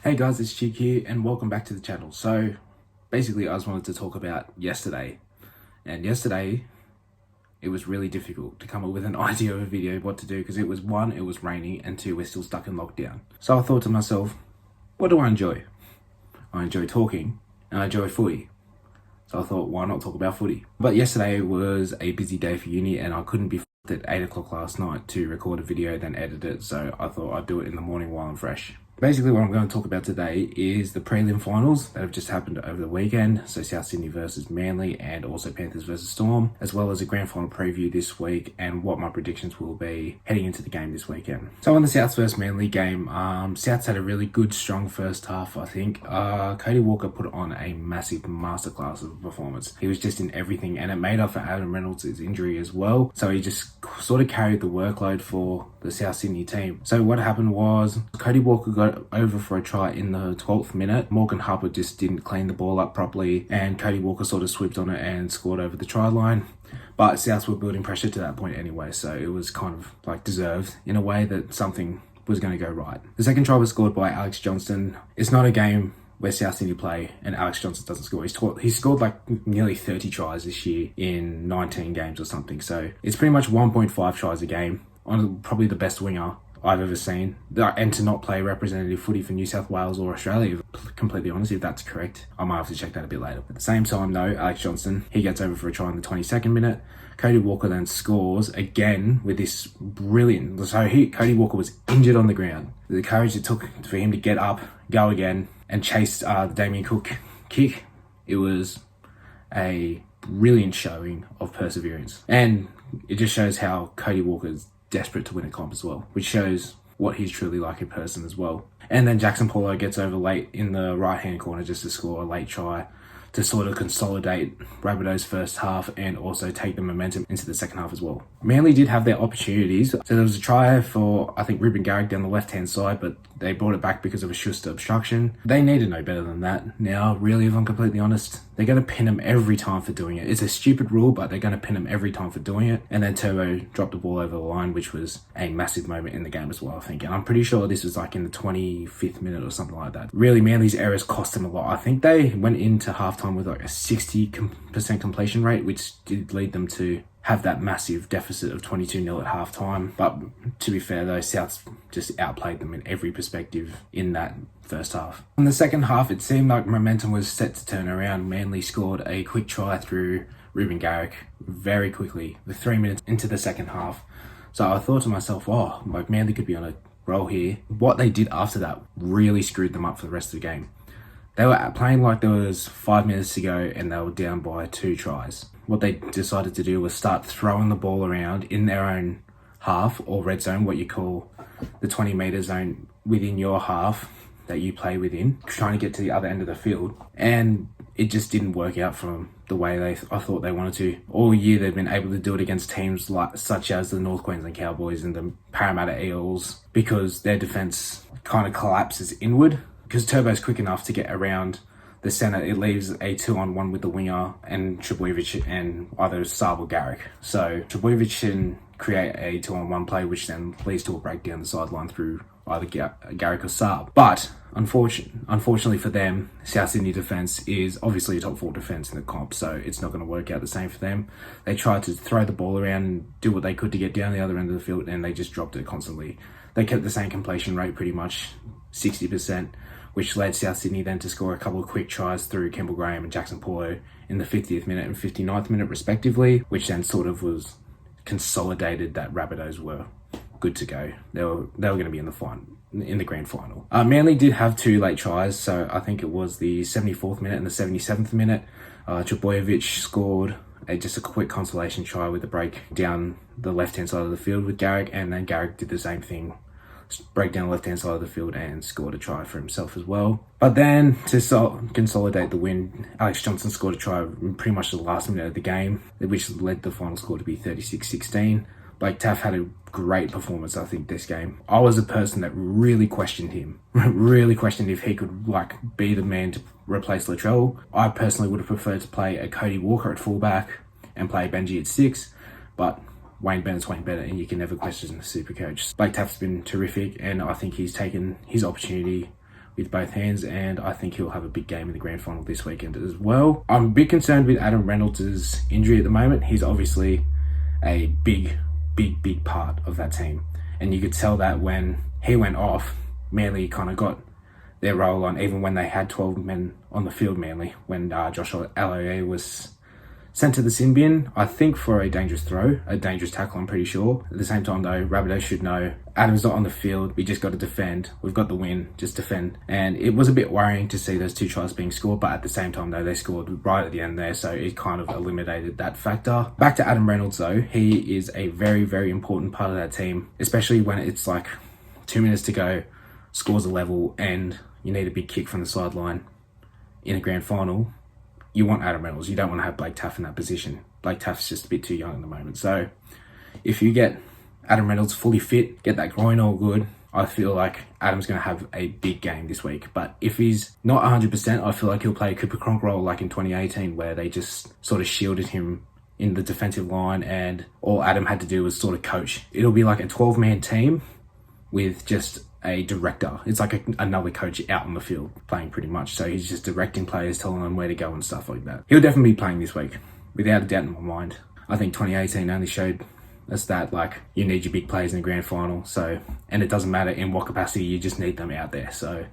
Hey guys, it's Chick here and welcome back to the channel. So basically I just wanted to talk about yesterday. And yesterday it was really difficult to come up with an idea of a video of what to do because it was one, it was raining, and two, we're still stuck in lockdown. So I thought to myself, what do I enjoy? I enjoy talking and I enjoy footy. So I thought, why not talk about footy? But yesterday was a busy day for uni and I couldn't be at 8 o'clock last night to record a video then edit it. So I thought I'd do it in the morning while I'm fresh. Basically what I'm going to talk about today is the prelim finals that have just happened over the weekend. So South Sydney versus Manly and also Panthers versus Storm, as well as a grand final preview this week and what my predictions will be heading into the game this weekend. So on the South versus Manly game, Souths had a really good, strong first half, I think. Cody Walker put on a massive masterclass of a performance. He was just in everything and it made up for Adam Reynolds' injury as well. So he just sort of carried the workload for the South Sydney team. So what happened was Cody Walker got over for a try in the 12th minute. Morgan Harper just didn't clean the ball up properly and Cody Walker sort of swooped on it and scored over the try line. But Souths were building pressure to that point anyway, so it was kind of like deserved in a way that something was going to go right. The second try was scored by Alex Johnston. It's not a game where South Sydney play and Alex Johnston doesn't score. He's scored like nearly 30 tries this year in 19 games or something. So it's pretty much 1.5 tries a game on probably the best winger I've ever seen. And to not play representative footy for New South Wales or Australia, completely honest, if that's correct. I might have to check that a bit later. At the same time though, Alex Johnston, he gets over for a try in the 22nd minute. Cody Walker then scores again with this brilliant, Cody Walker was injured on the ground. The courage it took for him to get up, go again, and chase the Damian Cook kick, it was a brilliant showing of perseverance. And it just shows how Cody Walker's desperate to win a comp as well, which shows what he's truly like in person as well. And then Jackson Paulo gets over late in the right hand corner just to score a late try to sort of consolidate Rabbitohs' first half and also take the momentum into the second half as well. Manly did have their opportunities. So there was a try for, I think, Ruben Garrick down the left-hand side, but they brought it back because of a Schuster obstruction. They need to know better than that. Now, really, if I'm completely honest, they're going to pin him every time for doing it. It's a stupid rule, but they're going to pin him every time for doing it. And then Turbo dropped the ball over the line, which was a massive moment in the game as well, I think. And I'm pretty sure this was like in the 25th minute or something like that. Really, Manly's errors cost them a lot. I think they went into halftime with like a 60% completion rate, which did lead them to have that massive deficit of 22-0 at halftime. But to be fair though, Souths just outplayed them in every perspective in that first half. In the second half, it seemed like momentum was set to turn around. Manly scored a quick try through Ruben Garrick very quickly, with 3 minutes into the second half. So I thought to myself, oh, like Manly could be on a roll here. What they did after that really screwed them up for the rest of the game. They were playing like there was 5 minutes to go and they were down by 2 tries. What they decided to do was start throwing the ball around in their own half or red zone, what you call the 20-meter zone within your half that you play within, trying to get to the other end of the field. And it just didn't work out from the way I thought they wanted to. All year they've been able to do it against teams such as the North Queensland Cowboys and the Parramatta Eels because their defence kind of collapses inward. Because Turbo's quick enough to get around the centre, it leaves a 2-on-1 with the winger and Trbojevic and either Saab or Garrick. So Trbojevic can create a 2-on-1 play, which then leads to a break down the sideline through either Garrick or Saab. But unfortunately for them, South Sydney defence is obviously a top 4 defence in the comp, so it's not going to work out the same for them. They tried to throw the ball around and do what they could to get down the other end of the field, and they just dropped it constantly. They kept the same completion rate, pretty much 60%. Which led South Sydney then to score a couple of quick tries through Campbell Graham and Jackson Paulo in the 50th minute and 59th minute respectively, which then sort of was consolidated that Rabbitohs were good to go. They were going to be in the grand final. Manly did have 2 late tries, so I think it was the 74th minute and the 77th minute. Trbojevic scored just a quick consolation try with a break down the left-hand side of the field with Garrick, and then Garrick did the same thing, break down the left-hand side of the field and scored a try for himself as well. But then to consolidate the win, Alex Johnston scored a try in pretty much the last minute of the game, which led the final score to be 36-16. Blake Taaffe had a great performance, I think, this game. I was a person that really questioned him, really questioned if he could be the man to replace Latrell. I personally would have preferred to play a Cody Walker at fullback and play Benji at 6, but Wayne Bennett's Wayne Bennett, and you can never question the super coach. Blake Taaffe's been terrific, and I think he's taken his opportunity with both hands, and I think he'll have a big game in the grand final this weekend as well. I'm a bit concerned with Adam Reynolds' injury at the moment. He's obviously a big part of that team, and you could tell that when he went off, Manly kind of got their role on, even when they had 12 men on the field. Manly, when Josh Aloiai was sent to the sin bin, I think for a dangerous throw, a dangerous tackle, I'm pretty sure. At the same time though, Rabbitoh should know, Adam's not on the field, we just got to defend. We've got the win, just defend. And it was a bit worrying to see those 2 tries being scored, but at the same time though, they scored right at the end there, so it kind of eliminated that factor. Back to Adam Reynolds though, he is a very important part of that team, especially when it's like 2 minutes to go, scores a level, and you need a big kick from the sideline in a grand final. You want Adam Reynolds. You don't want to have Blake Taaffe in that position. Blake Taffe's just a bit too young at the moment. So if you get Adam Reynolds fully fit, get that groin all good, I feel like Adam's going to have a big game this week. But if he's not 100%, I feel like he'll play a Cooper Cronk role like in 2018, where they just sort of shielded him in the defensive line and all Adam had to do was sort of coach. It'll be like a 12-man team with just a director. It's like another coach out on the field playing pretty much. So he's just directing players, telling them where to go and stuff like that. He'll definitely be playing this week, without a doubt in my mind. I think 2018 only showed us that like you need your big players in the grand final. So, and it doesn't matter in what capacity, you just need them out there. So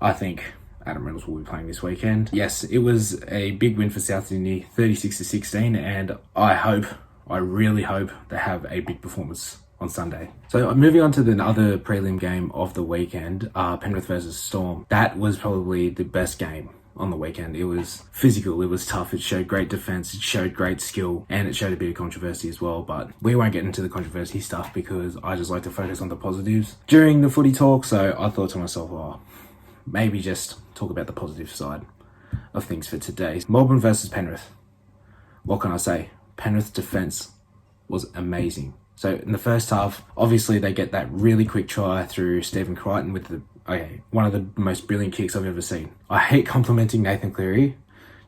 I think Adam Reynolds will be playing this weekend. Yes, it was a big win for South Sydney, 36-16, and I really hope they have a big performance on Sunday. So moving on to the other prelim game of the weekend, Penrith versus Storm. That was probably the best game on the weekend. It was physical, it was tough, it showed great defense, it showed great skill, and it showed a bit of controversy as well. But we won't get into the controversy stuff because I just like to focus on the positives during the footy talk. So I thought to myself, oh, maybe just talk about the positive side of things for today. Melbourne versus Penrith. What can I say? Penrith's defense was amazing. So in the first half, obviously they get that really quick try through Stephen Crichton with one of the most brilliant kicks I've ever seen. I hate complimenting Nathan Cleary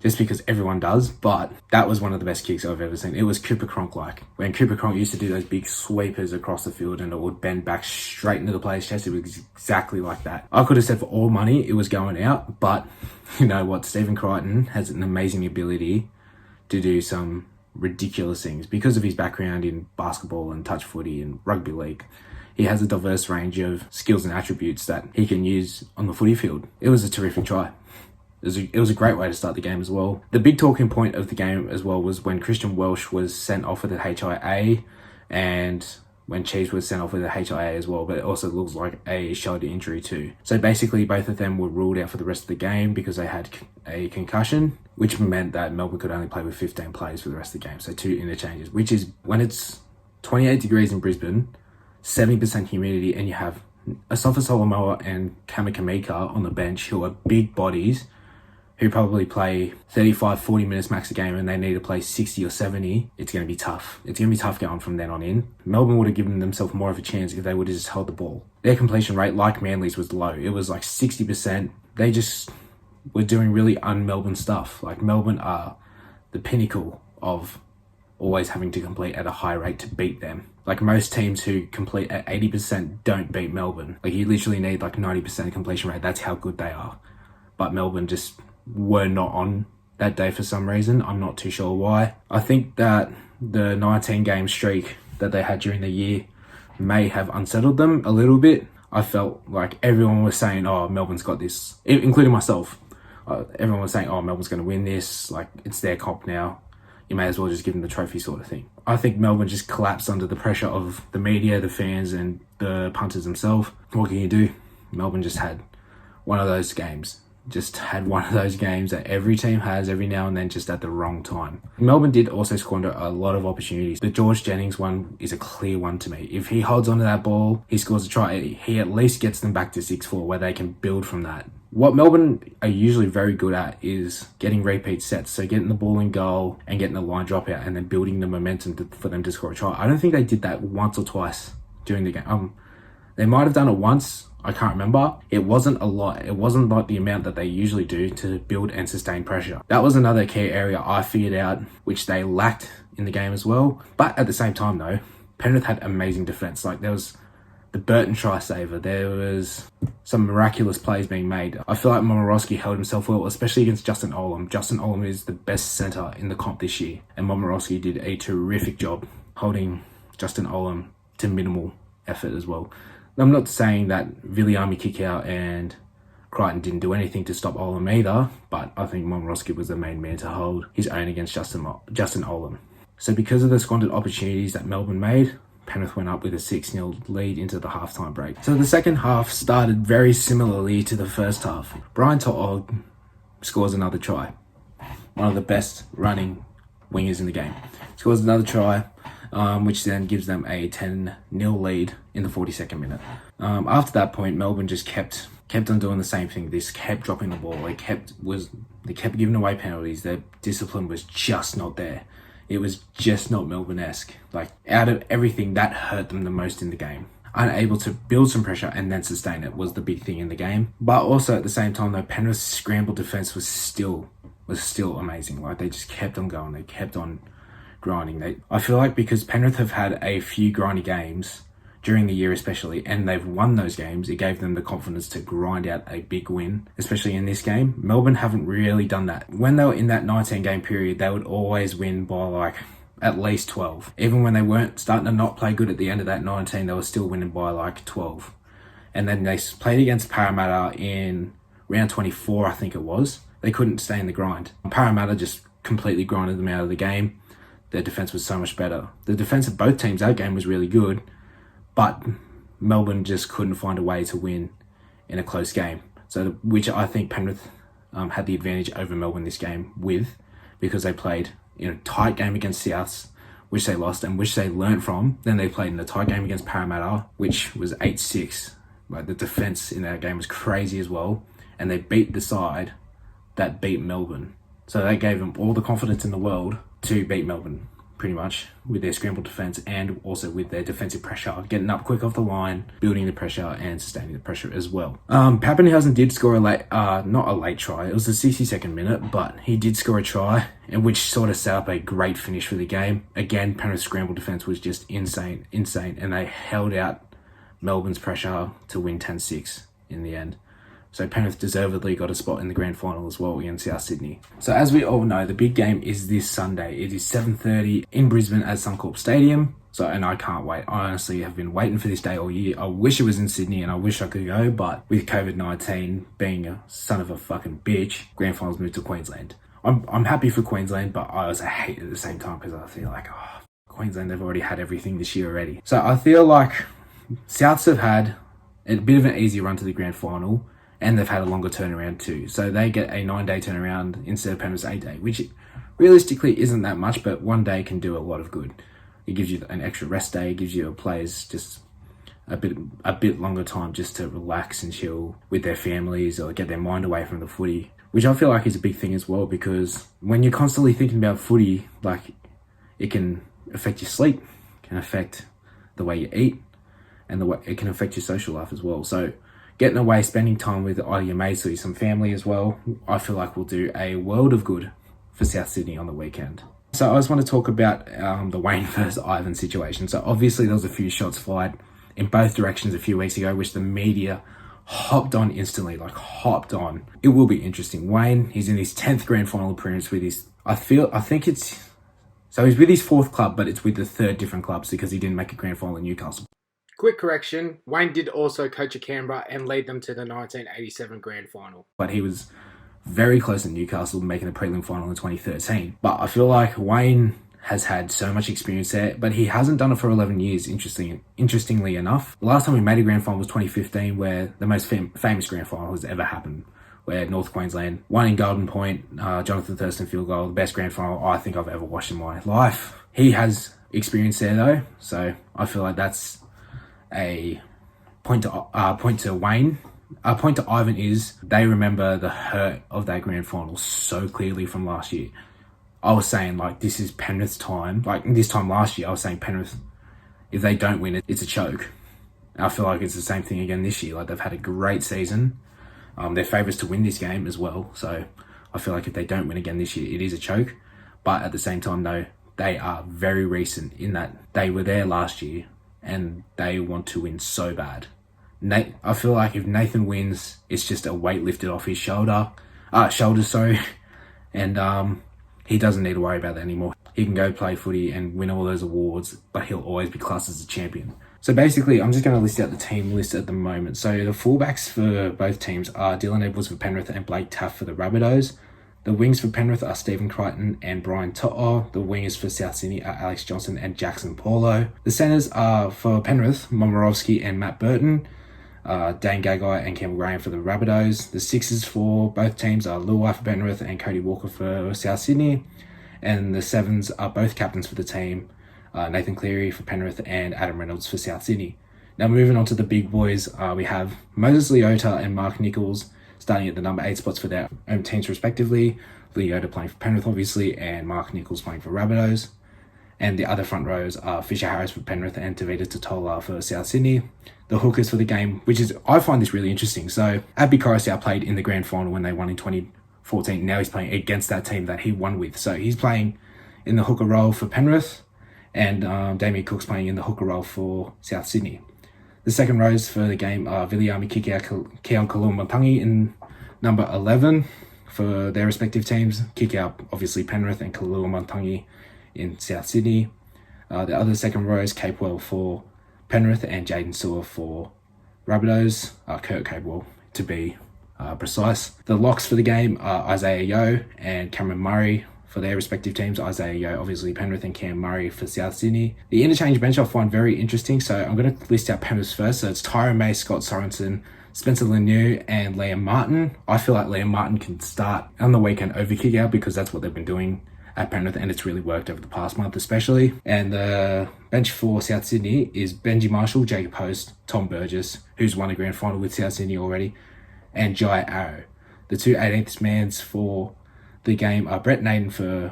just because everyone does, but that was one of the best kicks I've ever seen. It was Cooper Cronk-like. When Cooper Cronk used to do those big sweepers across the field and it would bend back straight into the player's chest, it was exactly like that. I could have said for all money it was going out, but you know what? Stephen Crichton has an amazing ability to do some ridiculous things because of his background in basketball and touch footy and rugby league. He has a diverse range of skills and attributes that he can use on the footy field. It was a terrific try. It was a great way to start the game as well. The big talking point of the game as well was when Christian Welch was sent off with a HIA and when Cheese was sent off with a HIA as well, but it also looks like a shoulder injury too. So basically both of them were ruled out for the rest of the game because they had a concussion, which meant that Melbourne could only play with 15 players for the rest of the game. So 2 interchanges, which is when it's 28 degrees in Brisbane, 70% humidity, and you have Asafa Solomoa and Kamakamika on the bench who are big bodies who probably play 35, 40 minutes max a game and they need to play 60 or 70, it's going to be tough. It's going to be tough going from then on in. Melbourne would have given themselves more of a chance if they would have just held the ball. Their completion rate, like Manly's, was low. It was like 60%. They just were doing really un-Melbourne stuff. Like Melbourne are the pinnacle of always having to complete at a high rate to beat them. Like most teams who complete at 80% don't beat Melbourne. Like you literally need like 90% completion rate. That's how good they are. But Melbourne just were not on that day for some reason. I'm not too sure why. I think that the 19 game streak that they had during the year may have unsettled them a little bit. I felt like everyone was saying, oh, Melbourne's got this, including myself. Everyone was saying, oh, Melbourne's going to win this. Like, it's their comp now. You may as well just give them the trophy sort of thing. I think Melbourne just collapsed under the pressure of the media, the fans, and the punters themselves. What can you do? Melbourne just had one of those games. Just had one of those games that every team has every now and then, just at the wrong time. Melbourne did also squander a lot of opportunities. The George Jennings one is a clear one to me. If he holds onto that ball, he scores a try, he at least gets them back to 6-4 where they can build from that. What Melbourne are usually very good at is getting repeat sets. So getting the ball in goal and getting the line drop out and then building the momentum for them to score a try. I don't think they did that once or twice during the game. They might have done it once. I can't remember. It wasn't a lot. It wasn't like the amount that they usually do to build and sustain pressure. That was another key area I figured out, which they lacked in the game as well. But at the same time though, Penrith had amazing defense. Like there was the Burton try saver. There was some miraculous plays being made. I feel like Momorowski held himself well, especially against Justin Olam. Justin Olam is the best centre in the comp this year, and Momorowski did a terrific job holding Justin Olam to minimal effort as well. I'm not saying that Viliami kick out and Crichton didn't do anything to stop Olam either, but I think Momorowski was the main man to hold his own against Justin Olam. So because of the squandered opportunities that Melbourne made, Penrith went up with a 6-0 lead into the halftime break. So the second half started very similarly to the first half. Brian To'o scores another try. One of the best running wingers in the game. Scores another try, which then gives them a 10-0 lead in the 42nd minute. After that point, Melbourne just kept on doing the same thing. They kept dropping the ball. They kept giving away penalties. Their discipline was just not there. It was just not Melbourne-esque. Like, out of everything, that hurt them the most in the game. Unable to build some pressure and then sustain it was the big thing in the game. But also at the same time, though, Penrith's scramble defense was still amazing. Like, they just kept on going. They kept on grinding. I feel like because Penrith have had a few grindy games during the year especially, and they've won those games, it gave them the confidence to grind out a big win, especially in this game. Melbourne haven't really done that. When they were in that 19-game period, they would always win by like at least 12. Even when they weren't starting to not play good at the end of that 19, they were still winning by like 12. And then they played against Parramatta in round 24, I think it was. They couldn't stay in the grind. Parramatta just completely grinded them out of the game. Their defense was so much better. The defense of both teams that game was really good, but Melbourne just couldn't find a way to win in a close game. So, which I think Penrith had the advantage over Melbourne this game with, because they played in a tight game against Souths, which they lost and which they learnt from. Then they played in a tight game against Parramatta, which was 8-6. Like, the defense in that game was crazy as well, and they beat the side that beat Melbourne. So that gave them all the confidence in the world to beat Melbourne, pretty much, with their scramble defense and also with their defensive pressure, getting up quick off the line, building the pressure and sustaining the pressure as well. Pappenhausen did score not a late try. It was the 62nd minute, but he did score a try, and which sort of set up a great finish for the game. Again, Penrith's scramble defense was just insane, and they held out Melbourne's pressure to win 10-6 in the end. So Penrith deservedly got a spot in the grand final as well against South Sydney. So as we all know, the big game is this Sunday. It is 7:30 in Brisbane at Suncorp Stadium. And I can't wait. I honestly have been waiting for this day all year. I wish it was in Sydney and I wish I could go, but with COVID-19 being a son of a fucking bitch, grand finals moved to Queensland. I'm happy for Queensland, but I also hate it at the same time because I feel like, Queensland, they've already had everything this year already. So I feel like Souths have had a bit of an easy run to the grand final, and they've had a longer turnaround too. So they get a 9-day turnaround instead of Penrith's 8-day, which realistically isn't that much, but one day can do a lot of good. It gives you an extra rest day, it gives your players just a bit longer time just to relax and chill with their families or get their mind away from the footy, which I feel like is a big thing as well, because when you're constantly thinking about footy, like, it can affect your sleep, can affect the way you eat, and the way it can affect your social life as well. So getting away, spending time with either your mates or some family as well, I feel like will do a world of good for South Sydney on the weekend. So I just want to talk about the Wayne versus Ivan situation. So obviously there was a few shots fired in both directions a few weeks ago, which the media hopped on instantly, hopped on. It will be interesting. Wayne, he's in his 10th grand final appearance with his, so he's with his 4th club, but it's with the 3rd different clubs because he didn't make a grand final in Newcastle. Quick correction, Wayne did also coach at Canberra and lead them to the 1987 grand final. But he was very close in Newcastle, making the prelim final in 2013. But I feel like Wayne has had so much experience there, but he hasn't done it for 11 years, interestingly enough. The last time we made a grand final was 2015, where the most famous grand final has ever happened, where North Queensland won in Golden Point, Jonathan Thurston field goal, the best grand final I think I've ever watched in my life. He has experience there though, so I feel like that's a point to Wayne. A point to Ivan is they remember the hurt of that grand final so clearly from last year. I was saying, this is Penrith's time. This time last year, I was saying Penrith, if they don't win it, it's a choke. And I feel like it's the same thing again this year. They've had a great season. They're favourites to win this game as well. So I feel like if they don't win again this year, it is a choke. But at the same time, though, they are very recent in that they were there last year and they want to win so bad. I feel like if Nathan wins, it's just a weight lifted off his shoulders, sorry, and he doesn't need to worry about that anymore. He can go play footy and win all those awards, but he'll always be classed as a champion. So basically, I'm just going to list out the team list at the moment. So the fullbacks for both teams are Dylan Edwards for Penrith and Blake Taff for the Rabbitohs. The wings for Penrith are Stephen Crichton and Brian To'o. The wingers for South Sydney are Alex Johnson and Jackson Paulo. The centres are for Penrith, Momorowski and Matt Burton. Dane Gagai and Campbell Graham for the Rabbitohs. The sixes for both teams are Luai for Penrith and Cody Walker for South Sydney. And the sevens are both captains for the team, Nathan Cleary for Penrith and Adam Reynolds for South Sydney. Now moving on to the big boys, we have Moses Leota and Mark Nichols starting at the number 8 spots for their own teams respectively. Leota playing for Penrith obviously, and Mark Nichols playing for Rabbitohs. And the other front rows are Fisher Harris for Penrith and Tavita Totola for South Sydney. The hookers for the game, I find this really interesting. So Abby Coruscant played in the grand final when they won in 2014. Now he's playing against that team that he won with. So he's playing in the hooker role for Penrith, and Damian Cook's playing in the hooker role for South Sydney. The second rows for the game are Viliami Keon Kaluma-Tangi in number 11 for their respective teams. Kikau, obviously Penrith, and Kaluma-Tangi in South Sydney. The other second rows, Capewell for Penrith and Jaden Sewer for Rabbitohs. Kurt Capewell to be precise. The locks for the game are Isaiah Yeo and Cameron Murray for their respective teams. Isaiah Yeo, obviously Penrith, and Cam Murray for South Sydney. The interchange bench I find very interesting, so I'm going to list out Penrith first. So it's Tyrone May, Scott Sorensen, Spencer Lemieux, and Liam Martin. I feel like Liam Martin can start on the weekend over Kikau because that's what they've been doing at Penrith, and it's really worked over the past month especially. And the bench for South Sydney is Benji Marshall, Jacob Host, Tom Burgess, who's won a grand final with South Sydney already, and Jai Arrow. The two 18th mans for the game are Brett Naden for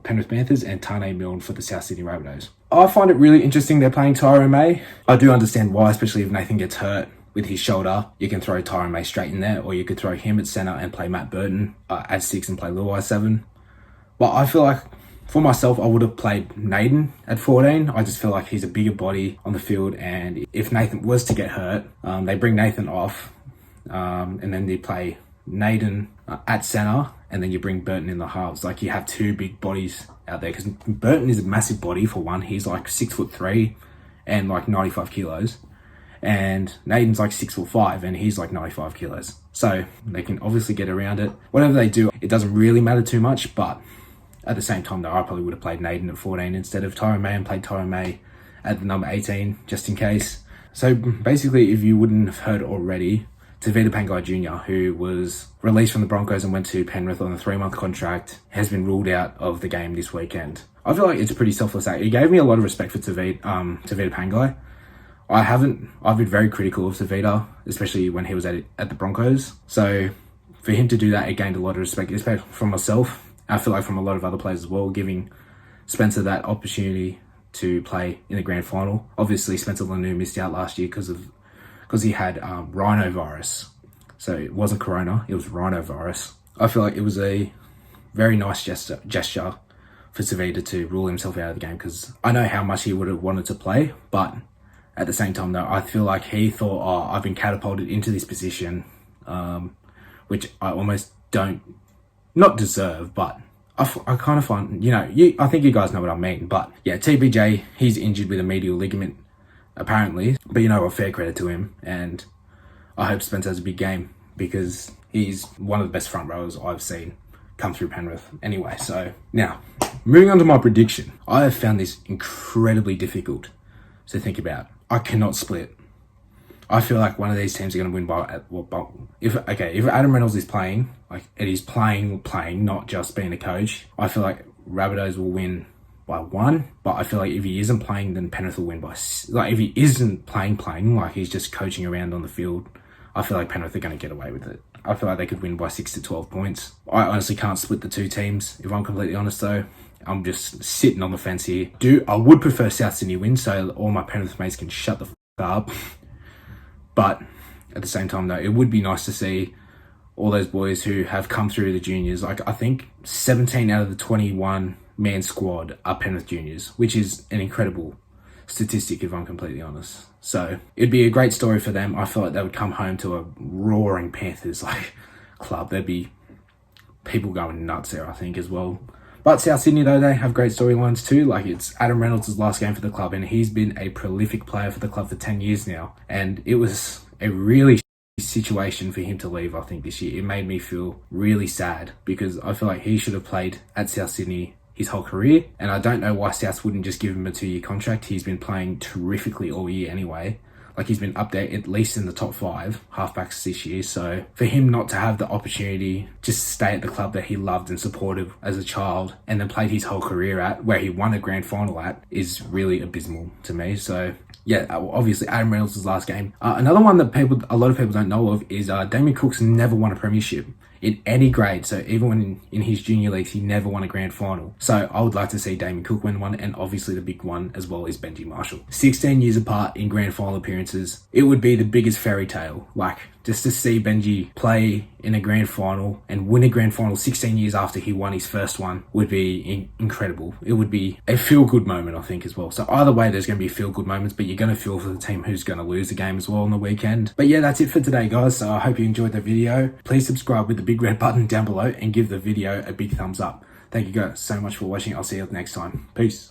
Penrith Panthers and Tane Milne for the South Sydney Rabbitohs. I find it really interesting they're playing Tyrone May. I do understand why, especially if Nathan gets hurt with his shoulder. You can throw Tyrone May straight in there, or you could throw him at centre and play Matt Burton at 6 and play Luai 7. But I feel like, for myself, I would have played Naden at 14. I just feel like he's a bigger body on the field, and if Nathan was to get hurt, they bring Nathan off, and then they play Naden at centre, and then you bring Burton in the halves. Like, you have two big bodies out there, because Burton is a massive body for one. He's like 6'3" and like 95 kilos. And Naden's like 6'5" and he's like 95 kilos. So they can obviously get around it. Whatever they do, it doesn't really matter too much, but at the same time, though, I probably would have played Naden at 14 instead of Tyrone May, and played Tyrone May at the number 18, just in case. So basically, if you wouldn't have heard already, Tavita Pangai Jr., who was released from the Broncos and went to Penrith on a 3-month contract, has been ruled out of the game this weekend. I feel like it's a pretty selfless act. It gave me a lot of respect for Tavita Pangai. I've been very critical of Tavita, especially when he was at the Broncos. So for him to do that, it gained a lot of respect, especially from myself. I feel like from a lot of other players as well, giving Spencer that opportunity to play in the grand final. Obviously, Spencer Leniu missed out last year because he had rhinovirus. So it wasn't corona, it was rhinovirus. I feel like it was a very nice gesture for Tavita to rule himself out of the game, because I know how much he would have wanted to play, but at the same time, though, I feel like he thought, I've been catapulted into this position, which I almost not deserve, but I kind of find, I think you guys know what I mean. But yeah, TBJ, he's injured with a medial ligament, apparently. But fair credit to him. And I hope Spence has a big game, because he's one of the best front rowers I've seen come through Penrith. Anyway, so now, moving on to my prediction. I have found this incredibly difficult to think about. I cannot split. I feel like one of these teams are going to win by if Adam Reynolds is playing, like, it is playing, not just being a coach. I feel like Rabbitohs will win by 1, but I feel like if he isn't playing, then Penrith will win by, if he isn't playing, like he's just coaching around on the field, I feel like Penrith are going to get away with it. I feel like they could win by 6 to 12 points. I honestly can't split the two teams, if I'm completely honest though. I'm just sitting on the fence here. I would prefer South Sydney win, so all my Penrith mates can shut the up. But at the same time, though, it would be nice to see all those boys who have come through the juniors. Like, I think 17 out of the 21 man squad are Penrith juniors, which is an incredible statistic, if I'm completely honest. So it'd be a great story for them. I feel like they would come home to a roaring Panthers like club. There'd be people going nuts there, I think, as well. But South Sydney, though, they have great storylines too. Like, it's Adam Reynolds' last game for the club, and he's been a prolific player for the club for 10 years now. And it was a really situation for him to leave, I think, this year. It made me feel really sad because I feel like he should have played at South Sydney his whole career, and I don't know why South wouldn't just give him a 2-year contract. He's been playing terrifically all year anyway. Like, he's been up there at least in the top 5 halfbacks this year. So for him not to have the opportunity just to stay at the club that he loved and supported as a child and then played his whole career at, where he won a grand final at, is really abysmal to me. So yeah, obviously Adam Reynolds' last game. Another one that a lot of people don't know of is Damian Cook's never won a premiership in any grade. So even when in his junior leagues, he never won a grand final. So I would like to see Damian Cook win one, and obviously the big one as well is Benji Marshall. 16 years apart in grand final appearances. It would be the biggest fairy tale. Like, just to see Benji play in a grand final and win a grand final 16 years after he won his first one would be incredible. It would be a feel-good moment, I think, as well. So either way, there's going to be feel-good moments, but you're going to feel for the team who's going to lose the game as well on the weekend. But yeah, that's it for today, guys. So I hope you enjoyed the video. Please subscribe with the big red button down below and give the video a big thumbs up. Thank you guys so much for watching. I'll see you next time. Peace.